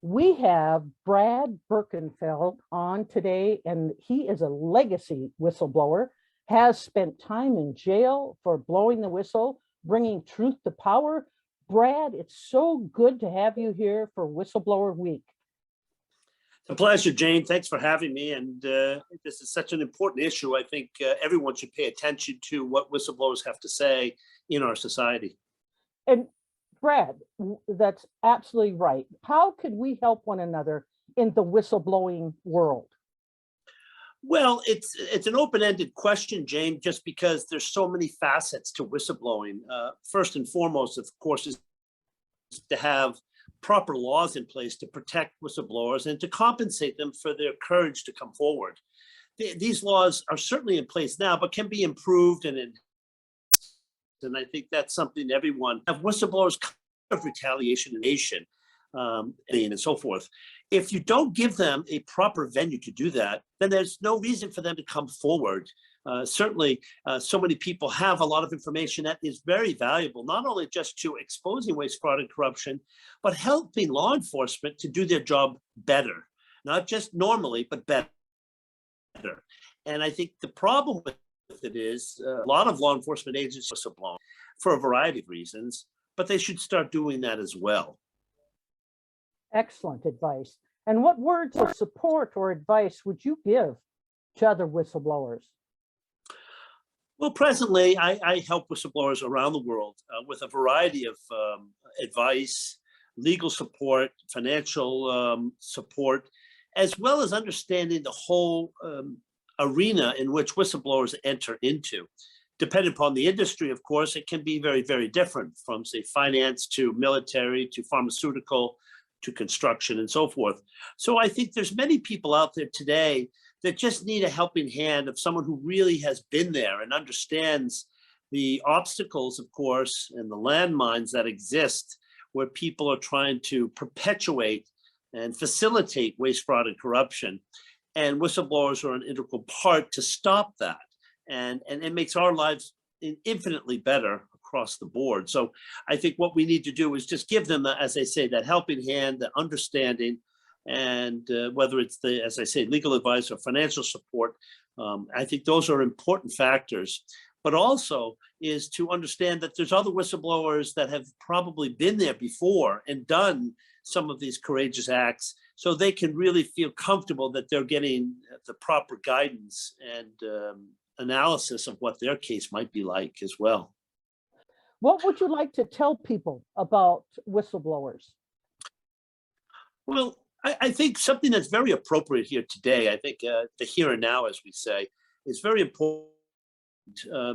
We have Brad Birkenfeld on today, and he is a legacy whistleblower, has spent time in jail for blowing the whistle, bringing truth to power. Brad, it's so good to have you here for Whistleblower Week. A pleasure, Jane. Thanks for having me. And this is such an important issue. I think everyone should pay attention to what whistleblowers have to say in our society. And Brad, that's absolutely right. How can we help one another in the whistleblowing world? Well, it's an open-ended question, Jane, just because there's so many facets to whistleblowing. First and foremost, of course, is to have proper laws in place to protect whistleblowers and to compensate them for their courage to come forward. These laws are certainly in place now, but can be improved and I think that's something everyone have whistleblowers of retaliation and nation and so forth. If you don't give them a proper venue to do that, then there's no reason for them to come forward. Certainly, so many people have a lot of information that is very valuable, not only just to exposing waste, fraud, and corruption, but helping law enforcement to do their job better, not just normally, but better. And I think the problem with it is a lot of law enforcement agencies are whistleblowing for a variety of reasons, but they should start doing that as well. Excellent advice. And what words of support or advice would you give to other whistleblowers? Well, presently, I help whistleblowers around the world with a variety of advice, legal support, financial support, as well as understanding the whole arena in which whistleblowers enter into. Depending upon the industry, of course, it can be very, very different from, say, finance to military to pharmaceutical to construction and so forth. So I think there's many people out there today that just need a helping hand of someone who really has been there and understands the obstacles, of course, and the landmines that exist where people are trying to perpetuate and facilitate waste, fraud, and corruption. And whistleblowers are an integral part to stop that. And it makes our lives infinitely better across the board. So I think what we need to do is just give them, as I say, that helping hand, the understanding, and whether it's the, as I say, legal advice or financial support, I think those are important factors. But also is to understand that there's other whistleblowers that have probably been there before and done some of these courageous acts, so they can really feel comfortable that they're getting the proper guidance and analysis of what their case might be like as well. What would you like to tell people about whistleblowers? Well, I think something that's very appropriate here today, I think the here and now, as we say, is very important.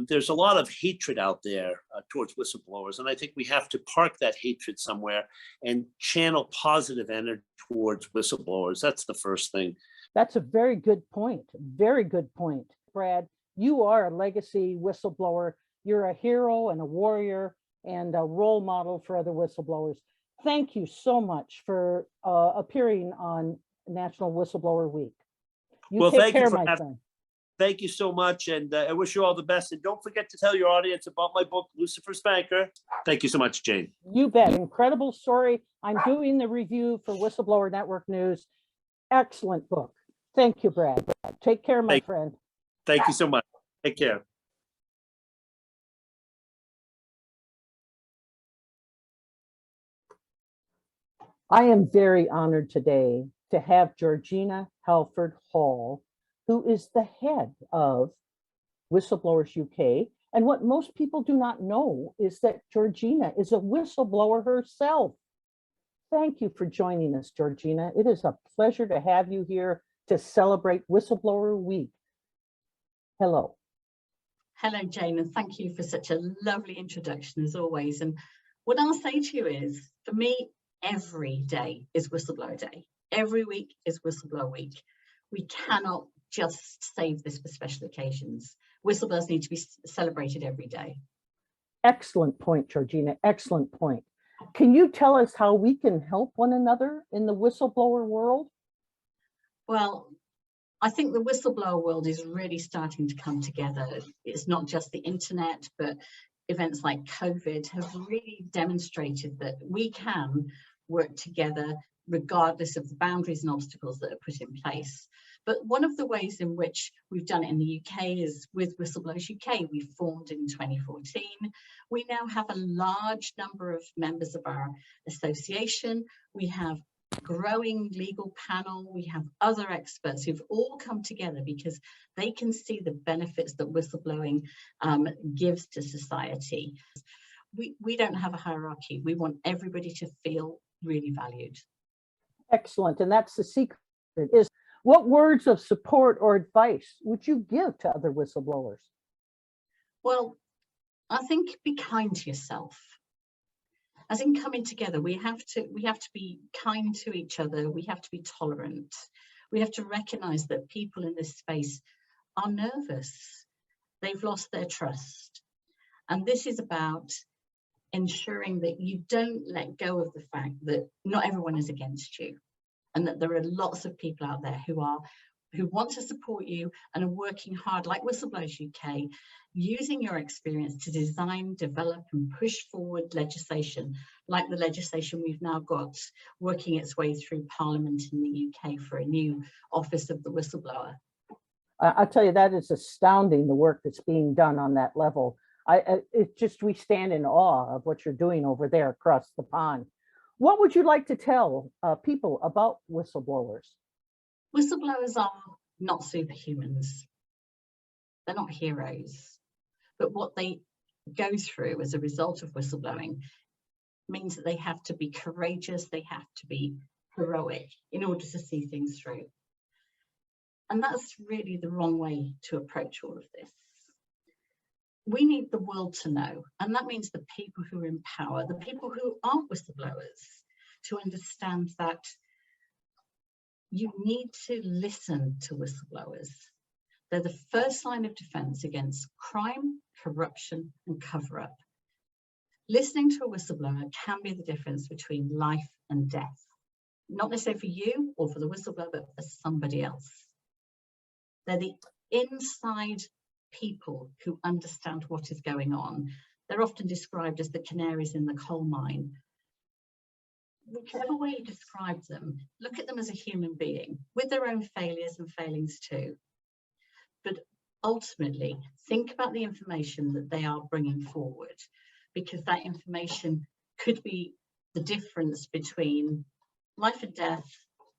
There's a lot of hatred out there towards whistleblowers, and I think we have to park that hatred somewhere and channel positive energy towards whistleblowers. That's the first thing. That's a very good point. Very good point. Brad, you are a legacy whistleblower. You're a hero and a warrior and a role model for other whistleblowers. Thank you so much for appearing on National Whistleblower Week. Well, take care, my friend. Thank you so much, and I wish you all the best. And don't forget to tell your audience about my book, Lucifer's Banker. Thank you so much, Jane. You bet. Incredible story. I'm doing the review for Whistleblower Network News. Excellent book. Thank you, Brad. Take care, my friend. Thank you so much. Take care. I am very honored today to have Georgina Halford-Hall, who is the head of Whistleblowers UK. And what most people do not know is that Georgina is a whistleblower herself. Thank you for joining us, Georgina. It is a pleasure to have you here to celebrate Whistleblower Week. Hello. Hello, Jane, and thank you for such a lovely introduction as always. And what I'll say to you is, for me, every day is Whistleblower Day. Every week is Whistleblower Week. We cannot just save this for special occasions. Whistleblowers need to be celebrated every day. Excellent point, Georgina. Excellent point. Can you tell us how we can help one another in the whistleblower world? Well, I think the whistleblower world is really starting to come together. It's not just the internet, but events like COVID have really demonstrated that we can work together regardless of the boundaries and obstacles that are put in place. But one of the ways in which we've done it in the UK is with Whistleblowers UK. We formed in 2014. We now have a large number of members of our association. We have a growing legal panel. We have other experts who've all come together because they can see the benefits that whistleblowing gives to society. We don't have a hierarchy. We want everybody to feel really valued. Excellent. And that's the secret, is what words of support or advice would you give to other whistleblowers? Well, I think be kind to yourself. As in coming together, we have to be kind to each other. We have to be tolerant. We have to recognize that people in this space are nervous. They've lost their trust. And this is about ensuring that you don't let go of the fact that not everyone is against you, and that there are lots of people out there who want to support you and are working hard, like Whistleblowers UK, using your experience to design, develop and push forward legislation, like the legislation we've now got working its way through Parliament in the UK for a new Office of the Whistleblower. I'll tell you, that is astounding, the work that's being done on that level. We stand in awe of what you're doing over there across the pond. What would you like to tell people about whistleblowers? Whistleblowers are not superhumans. They're not heroes. But what they go through as a result of whistleblowing means that they have to be courageous, they have to be heroic in order to see things through. And that's really the wrong way to approach all of this. We need the world to know, and that means the people who are in power, the people who aren't whistleblowers, to understand that you need to listen to whistleblowers. They're the first line of defense against crime, corruption, and cover-up. Listening to a whistleblower can be the difference between life and death, not necessarily for you or for the whistleblower, but for somebody else. They're the inside people who understand what is going on. They're often described as the canaries in the coal mine. Whichever way you describe them, look at them as a human being with their own failures and failings too. But ultimately, think about the information that they are bringing forward, because that information could be the difference between life and death,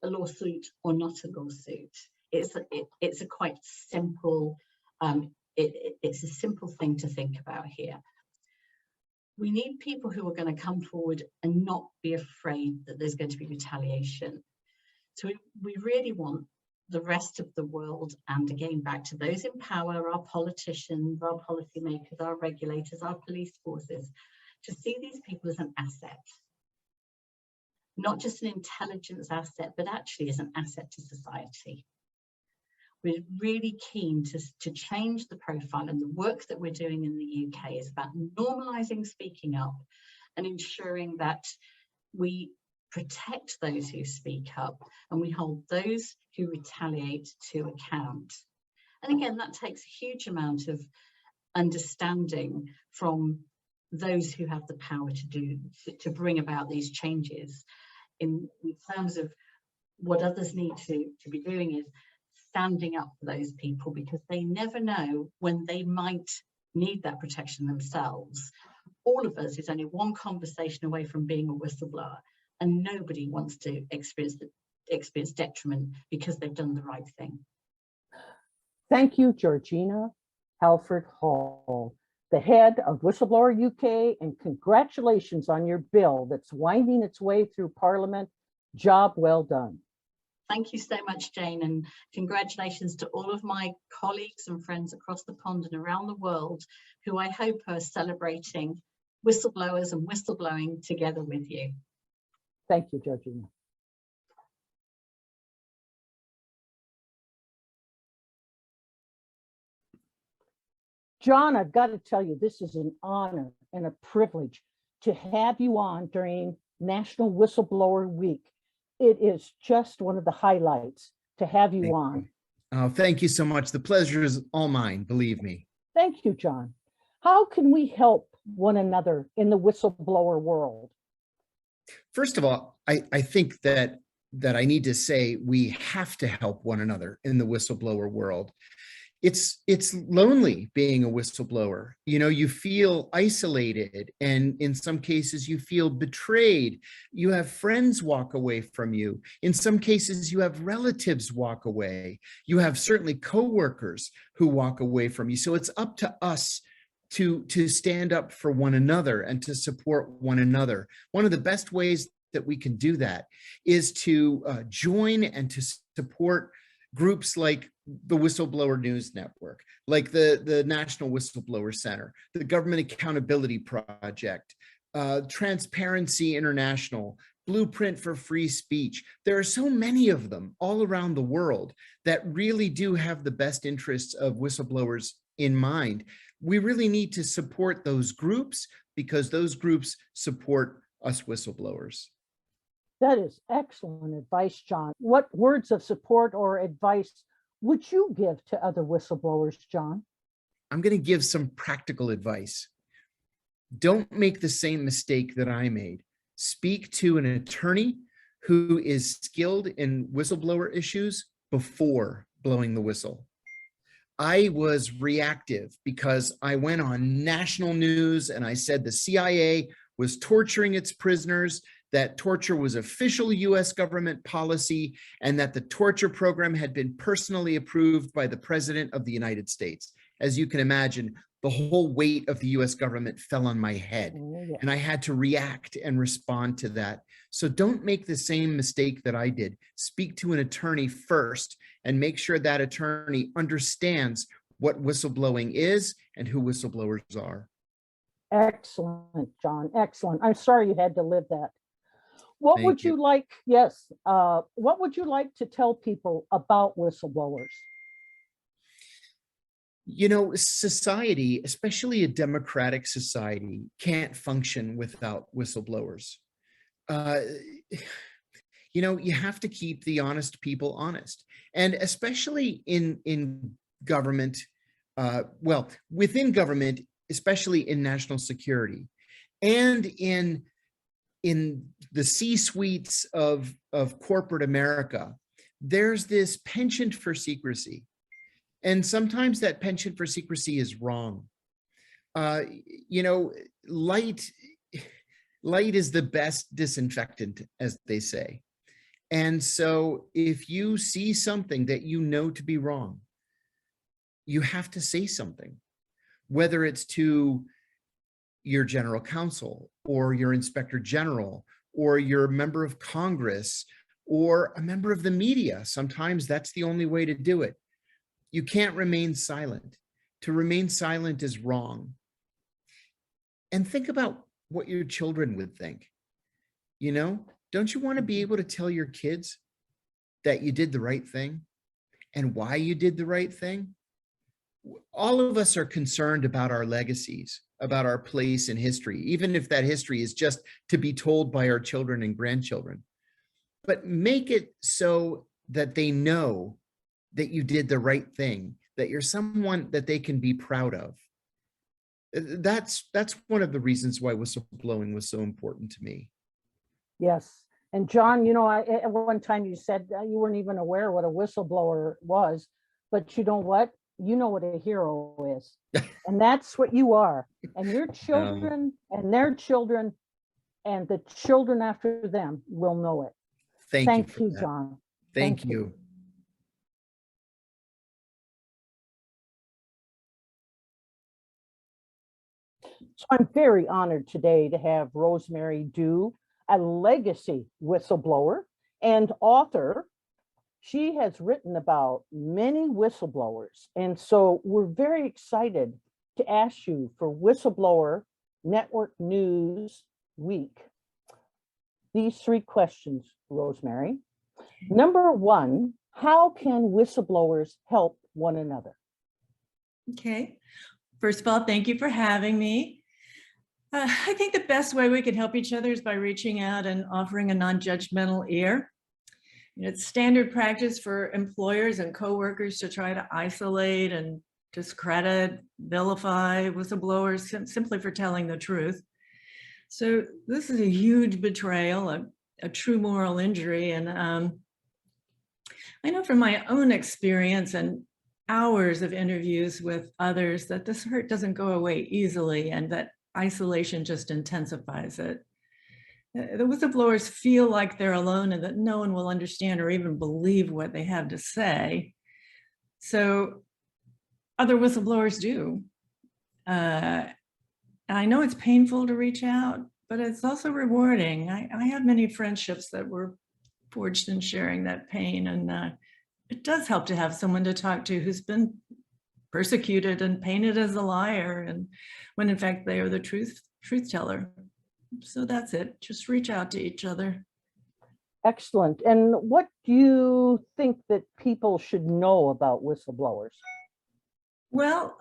a lawsuit or not a lawsuit. It's a quite simple it's a simple thing to think about here. We need people who are going to come forward and not be afraid that there's going to be retaliation. So we really want the rest of the world, and again back to those in power, our politicians, our policymakers, our regulators, our police forces, to see these people as an asset. Not just an intelligence asset, but actually as an asset to society. We're really keen to change the profile, and the work that we're doing in the UK is about normalising speaking up and ensuring that we protect those who speak up and we hold those who retaliate to account. And again, that takes a huge amount of understanding from those who have the power to bring about these changes. In terms of what others need to be doing is standing up for those people, because they never know when they might need that protection themselves. All of us is only one conversation away from being a whistleblower, and nobody wants to experience detriment because they've done the right thing. Thank you, Georgina Halford-Hall, the head of Whistleblower UK, and congratulations on your bill that's winding its way through Parliament. Job well done. Thank you so much, Jane, and congratulations to all of my colleagues and friends across the pond and around the world who I hope are celebrating whistleblowers and whistleblowing together with you. Thank you, Georgina. John, I've got to tell you, this is an honor and a privilege to have you on during National Whistleblower Week. It is just one of the highlights to have you on. Oh, thank you so much. The pleasure is all mine, believe me. Thank you, John. How can we help one another in the whistleblower world? First of all, I think that I need to say we have to help one another in the whistleblower world. It's lonely being a whistleblower. You know, you feel isolated, and in some cases you feel betrayed. You have friends walk away from you. In some cases you have relatives walk away. You have certainly coworkers who walk away from you. So it's up to us to stand up for one another and to support one another. One of the best ways that we can do that is to join and to support groups like the Whistleblower News Network, like the National Whistleblower Center, the Government Accountability Project, Transparency International, Blueprint for Free Speech. There are so many of them all around the world that really do have the best interests of whistleblowers in mind. We really need to support those groups because those groups support us whistleblowers. That is excellent advice, John. What words of support or advice would you give to other whistleblowers, John? I'm going to give some practical advice. Don't make the same mistake that I made. Speak to an attorney who is skilled in whistleblower issues before blowing the whistle. I was reactive because I went on national news and I said the CIA was torturing its prisoners, that torture was official US government policy, and that the torture program had been personally approved by the President of the United States. As you can imagine, the whole weight of the US government fell on my head, and I had to react and respond to that. So don't make the same mistake that I did. Speak to an attorney first and make sure that attorney understands what whistleblowing is and who whistleblowers are. Excellent, John. Excellent. I'm sorry you had to live that. What Thank would you. you like? Yes. What would you like to tell people about whistleblowers? You know, society, especially a democratic society, can't function without whistleblowers. You know, you have to keep the honest people honest. And especially in government, well, within government, especially in national security, and in the C-suites of corporate America, there's this penchant for secrecy. And sometimes that penchant for secrecy is wrong. You know, light is the best disinfectant, as they say. And so if you see something that you know to be wrong, you have to say something, whether it's to your general counsel or your inspector general or your member of Congress or a member of the media. Sometimes that's the only way to do it. You can't remain silent. To remain silent is wrong. And think about what your children would think. You know, don't you want to be able to tell your kids that you did the right thing and why you did the right thing? All of us are concerned about our legacies, about our place in history, even if that history is just to be told by our children and grandchildren. But make it so that they know that you did the right thing, that you're someone that they can be proud of. That's one of the reasons why whistleblowing was so important to me. Yes. And John, you know, at one time you said you weren't even aware what a whistleblower was, but you know what? You know what a hero is. And that's what you are. And your children and their children and the children after them will know it. Thank you, John. Thank you. So I'm very honored today to have Rosemary Dew, a legacy whistleblower and author. She has written about many whistleblowers. And so we're very excited to ask you for Whistleblower Network News Week. These 3 questions, Rosemary. Number 1, how can whistleblowers help one another? Okay. First of all, thank you for having me. I think the best way we can help each other is by reaching out and offering a non-judgmental ear. It's standard practice for employers and coworkers to try to isolate and discredit, vilify whistleblowers simply for telling the truth. So this is a huge betrayal, a true moral injury. And I know from my own experience and hours of interviews with others that this hurt doesn't go away easily and that isolation just intensifies it. The whistleblowers feel like they're alone and that no one will understand or even believe what they have to say. So other whistleblowers do. I know it's painful to reach out, but it's also rewarding. I have many friendships that were forged in sharing that pain, and it does help to have someone to talk to who's been persecuted and painted as a liar, and when in fact they are the truth teller. So that's it. Just reach out to each other. Excellent. And what do you think that people should know about whistleblowers? Well,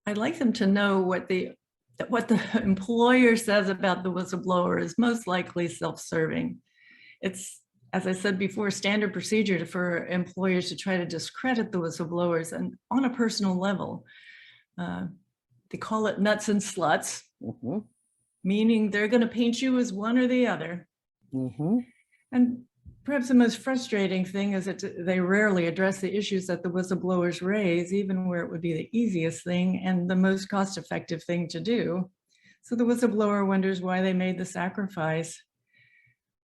I'd like them to know what the employer says about the whistleblower is most likely self-serving. It's, as I said before, standard procedure for employers to try to discredit the whistleblowers and on a personal level. They call it nuts and sluts, meaning they're going to paint you as one or the other. And perhaps the most frustrating thing is that they rarely address the issues that the whistleblowers raise, even where it would be the easiest thing and the most cost-effective thing to do. So the whistleblower wonders why they made the sacrifice.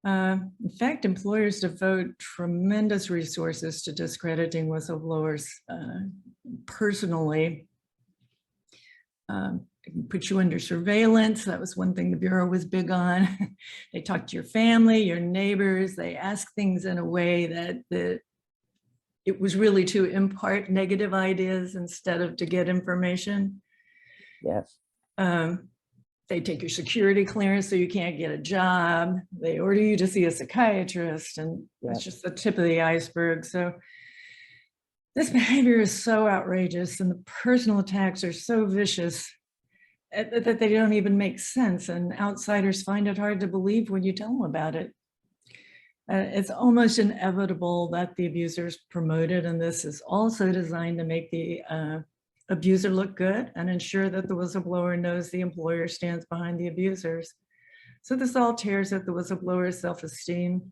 In fact, employers devote tremendous resources to discrediting whistleblowers personally. They can put you under surveillance. That was one thing the Bureau was big on. They talk to your family, your neighbors. They ask things in a way that it was really to impart negative ideas instead of to get information. Yes. They take your security clearance so you can't get a job. They order you to see a psychiatrist, and that's just the tip of the iceberg. So this behavior is so outrageous and the personal attacks are so vicious that they don't even make sense, and outsiders find it hard to believe when you tell them about it. It's almost inevitable that the abuser is promoted, and this is also designed to make the abuser look good and ensure that the whistleblower knows the employer stands behind the abusers. So this all tears at the whistleblower's self-esteem.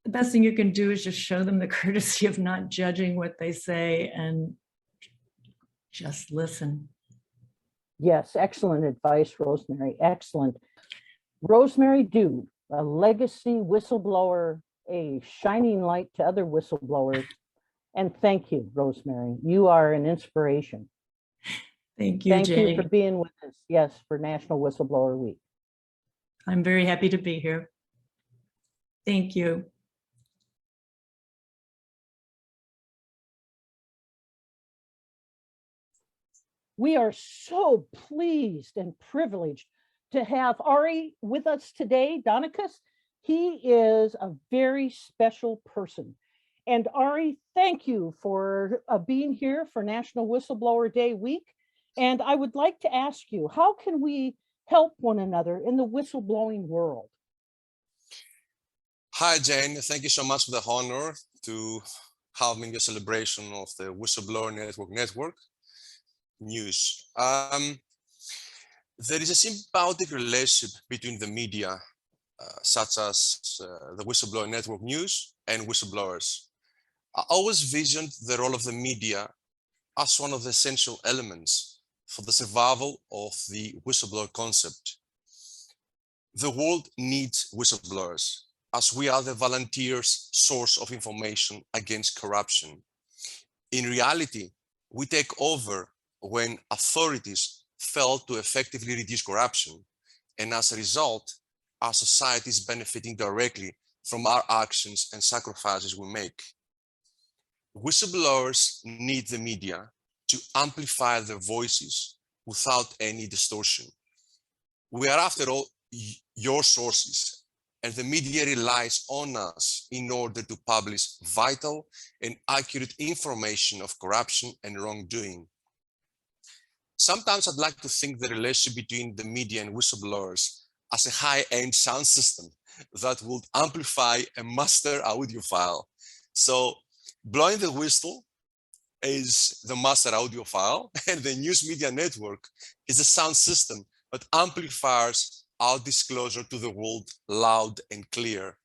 The best thing you can do is just show them the courtesy of not judging what they say and just listen. Yes, excellent advice, Rosemary. Excellent. Rosemary Dew, a legacy whistleblower, a shining light to other whistleblowers. And thank you, Rosemary. You are an inspiration. Thank you, Thank Jane. you for being with us. Yes, for National Whistleblower Week. I'm very happy to be here. Thank you. We are so pleased and privileged to have Ari with us today, Danikas. He is a very special person. And Ari, thank you for being here for National Whistleblower Day week. And I would like to ask you, how can we help one another in the whistleblowing world? Hi, Jane. Thank you so much for the honor to have me in the celebration of the Whistleblower Network news. There is a symbiotic relationship between the media, such as the Whistleblower Network news and whistleblowers. I always visioned the role of the media as one of the essential elements for the survival of the whistleblower concept. The world needs whistleblowers, as we are the volunteers' source of information against corruption. In reality, we take over when authorities fail to effectively reduce corruption, and as a result, our society is benefiting directly from our actions and sacrifices we make. Whistleblowers need the media to amplify their voices without any distortion. We are, after all, your sources, and the media relies on us in order to publish vital and accurate information of corruption and wrongdoing. Sometimes I'd like to think the relationship between the media and whistleblowers as a high-end sound system that would amplify a master audio file. So blowing the whistle is the master audio file, and the news media network is a sound system but amplifies our disclosure to the world loud and clear.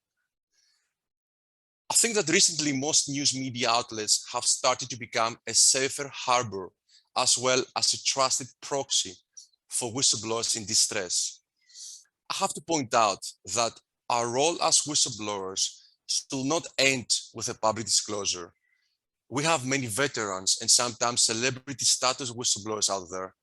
I think that recently most news media outlets have started to become a safer harbor as well as a trusted proxy for whistleblowers in distress. I have to point out that our role as whistleblowers should not end with a public disclosure. We have many veterans and sometimes celebrity status whistleblowers out there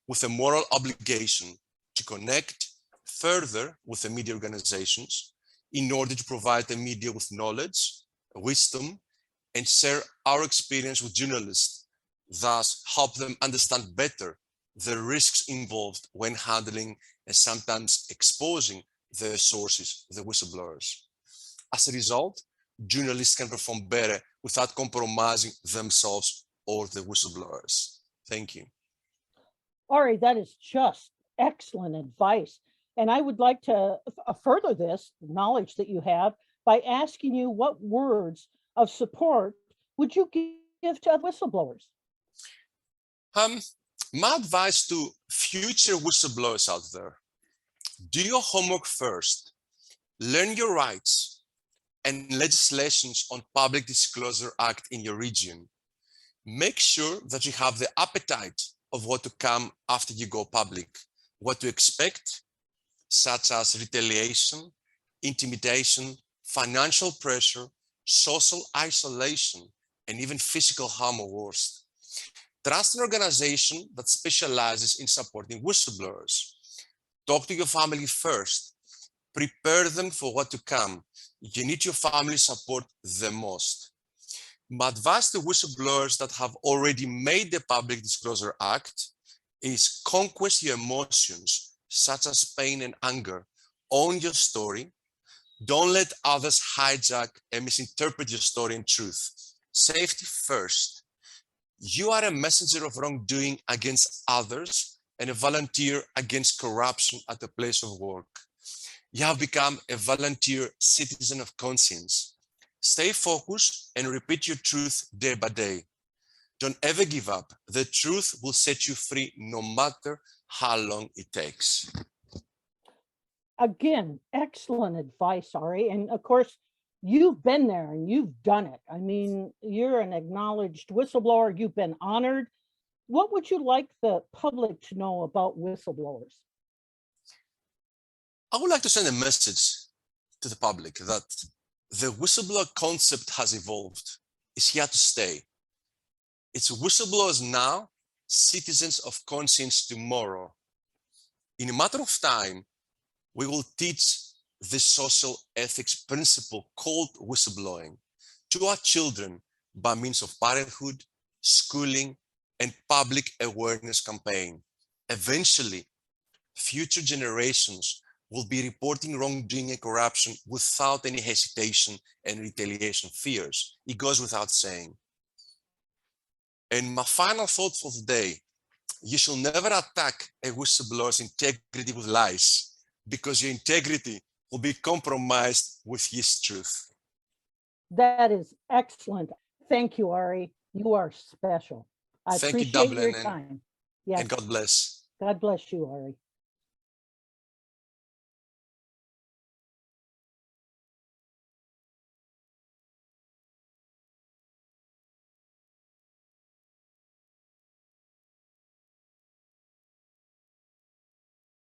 with a moral obligation to connect further with the media organizations in order to provide the media with knowledge, wisdom, and share our experience with journalists, thus help them understand better the risks involved when handling and sometimes exposing their sources, the whistleblowers. As a result, journalists can perform better without compromising themselves or the whistleblowers. Thank you. Ari, that is just excellent advice. And I would like to further this knowledge that you have by asking you what words of support would you give to whistleblowers? My advice to future whistleblowers out there: do your homework first, learn your rights and legislations on Public Disclosure Act in your region. Make sure that you have the appetite of what to come after you go public, what to expect, such as retaliation, intimidation, financial pressure, social isolation, and even physical harm or worse. Trust an organization that specializes in supporting whistleblowers. Talk to your family first. Prepare them for what to come. You need your family support the most. My advice to whistleblowers that have already made the Public Disclosure Act is conquest your emotions, such as pain and anger. Own your story. Don't let others hijack and misinterpret your story and truth. Safety first. You are a messenger of wrongdoing against others and a volunteer against corruption at the place of work. You have become a volunteer citizen of conscience. Stay focused and repeat your truth day by day. Don't ever give up. The truth will set you free no matter how long it takes. Again, excellent advice, Ari. And of course, you've been there and you've done it. I mean, you're an acknowledged whistleblower. You've been honored. What would you like the public to know about whistleblowers? I would like to send a message to the public that the whistleblower concept has evolved. It's here to stay. It's whistleblowers now, citizens of conscience tomorrow. In a matter of time, we will teach this social ethics principle called whistleblowing to our children by means of parenthood, schooling, and public awareness campaign. Eventually, future generations will be reporting wrongdoing and corruption without any hesitation and retaliation fears. It goes without saying. And my final thought for today: you shall never attack a whistleblower's integrity with lies, because your integrity will be compromised with his truth. That is excellent. Thank you, Ari. You are special. I Thank you, appreciate Dublin, your time. Yes. and God bless. God bless you, Ari.